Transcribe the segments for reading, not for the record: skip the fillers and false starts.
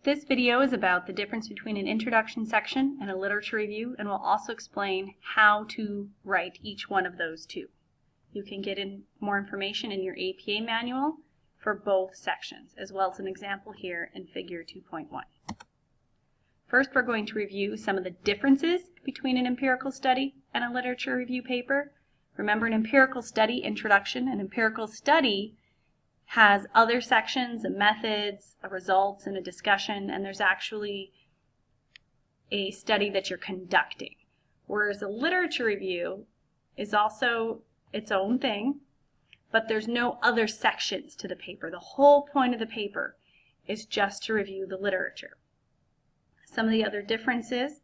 This video is about the difference between an introduction section and a literature review, and will also explain how to write each one of those two. You can get more information in your APA manual for both sections, as well as an example here in Figure 2.1. First, we're going to review some of the differences between an empirical study and a literature review paper. Remember, an empirical study, introduction, an empirical study has other sections, methods, results, and a discussion, and there's actually a study that you're conducting. Whereas a literature review is also its own thing, but there's no other sections to the paper. The whole point of the paper is just to review the literature. Some of the other differences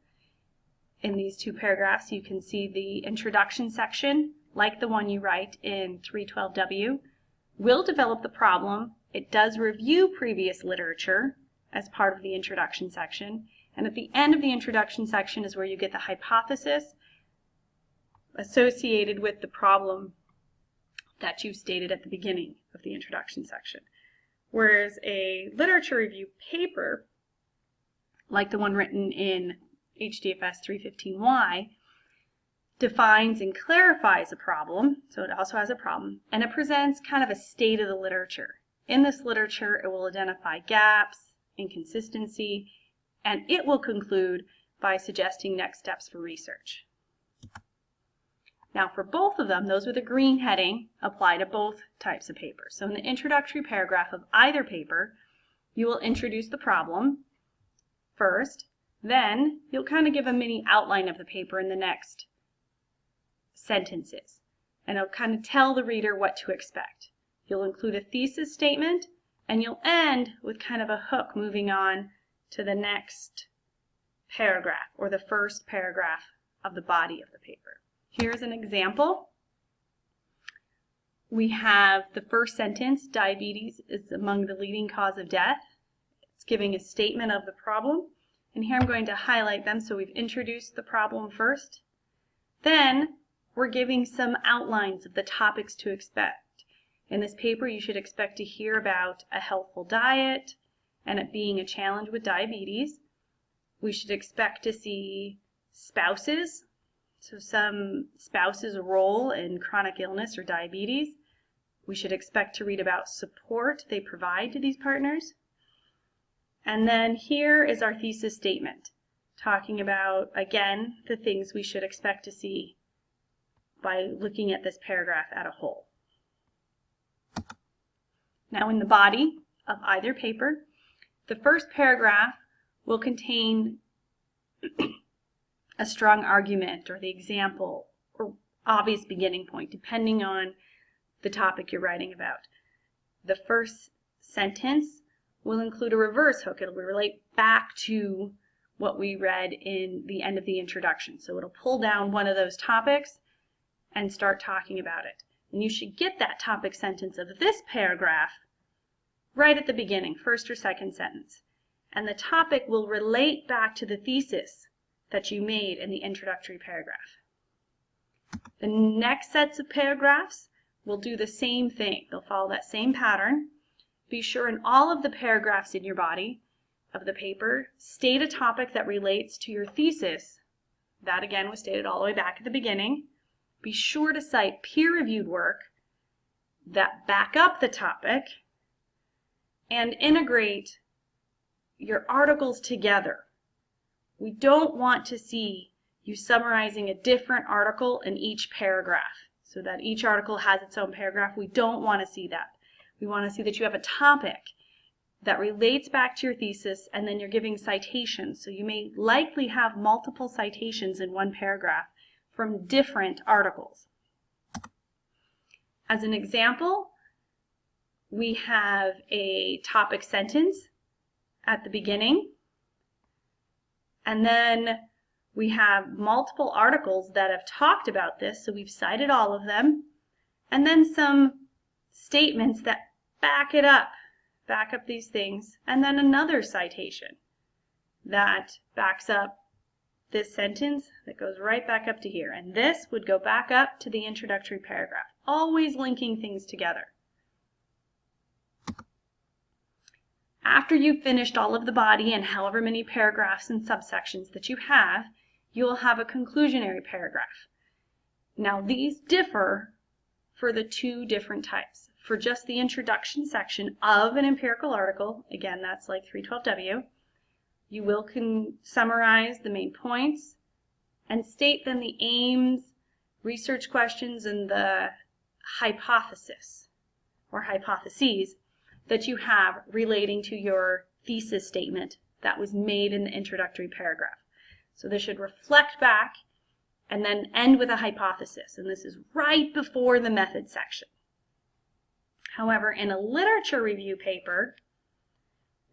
in these two paragraphs, you can see the introduction section, like the one you write in 312W, will develop the problem. It does review previous literature as part of the introduction section, and at the end of the introduction section is where you get the hypothesis associated with the problem that you've stated at the beginning of the introduction section. Whereas a literature review paper, like the one written in HDFS 315Y, defines and clarifies a problem, so it also has a problem, and it presents kind of a state of the literature. In this literature, it will identify gaps, inconsistency, and it will conclude by suggesting next steps for research. Now for both of them, those with a green heading apply to both types of papers. So in the introductory paragraph of either paper, you will introduce the problem first, then you'll kind of give a mini outline of the paper in the next sentences, and it'll kind of tell the reader what to expect. You'll include a thesis statement, and you'll end with kind of a hook moving on to the next paragraph, or the first paragraph of the body of the paper. Here's an example. We have the first sentence, diabetes is among the leading cause of death. It's giving a statement of the problem, and here I'm going to highlight them. So we've introduced the problem first. Then we're giving some outlines of the topics to expect. In this paper, you should expect to hear about a healthful diet and it being a challenge with diabetes. We should expect to see spouses, so some spouses' role in chronic illness or diabetes. We should expect to read about support they provide to these partners. And then here is our thesis statement, talking about, again, the things we should expect to see by looking at this paragraph as a whole. Now in the body of either paper, the first paragraph will contain a strong argument or the example or obvious beginning point, depending on the topic you're writing about. The first sentence will include a reverse hook. It'll relate back to what we read in the end of the introduction. So it'll pull down one of those topics and start talking about it. And you should get that topic sentence of this paragraph right at the beginning, first or second sentence. And the topic will relate back to the thesis that you made in the introductory paragraph. The next sets of paragraphs will do the same thing. They'll follow that same pattern. Be sure in all of the paragraphs in your body of the paper, state a topic that relates to your thesis. That again was stated all the way back at the beginning. Be sure to cite peer-reviewed work that back up the topic and integrate your articles together. We don't want to see you summarizing a different article in each paragraph so that each article has its own paragraph. We don't want to see that. We want to see that you have a topic that relates back to your thesis, and then you're giving citations. So you may likely have multiple citations in one paragraph from different articles. As an example, we have a topic sentence at the beginning, and then we have multiple articles that have talked about this, so we've cited all of them, and then some statements that back it up, back up these things, and then another citation that backs up this sentence that goes right back up to here. And this would go back up to the introductory paragraph, always linking things together. After you've finished all of the body and however many paragraphs and subsections that you have, you will have a conclusionary paragraph. Now these differ for the two different types. For just the introduction section of an empirical article, again that's like 312W, you will summarize the main points and state then the aims, research questions, and the hypothesis or hypotheses that you have relating to your thesis statement that was made in the introductory paragraph. So this should reflect back and then end with a hypothesis, and this is right before the method section. However, in a literature review paper,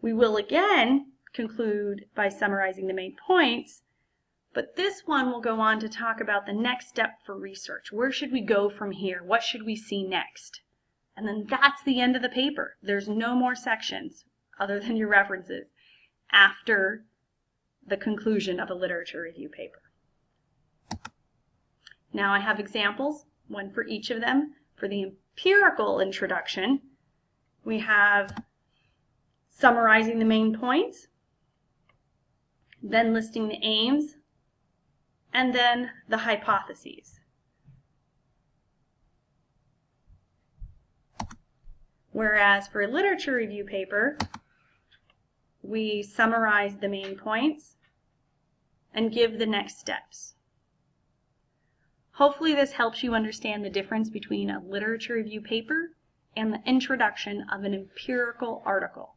we will again conclude by summarizing the main points, but this one will go on to talk about the next step for research. Where should we go from here? What should we see next? And then that's the end of the paper. There's no more sections other than your references after the conclusion of a literature review paper. Now I have examples, one for each of them. For the empirical introduction, we have summarizing the main points, then listing the aims, and then the hypotheses. Whereas for a literature review paper, we summarize the main points and give the next steps. Hopefully this helps you understand the difference between a literature review paper and the introduction of an empirical article.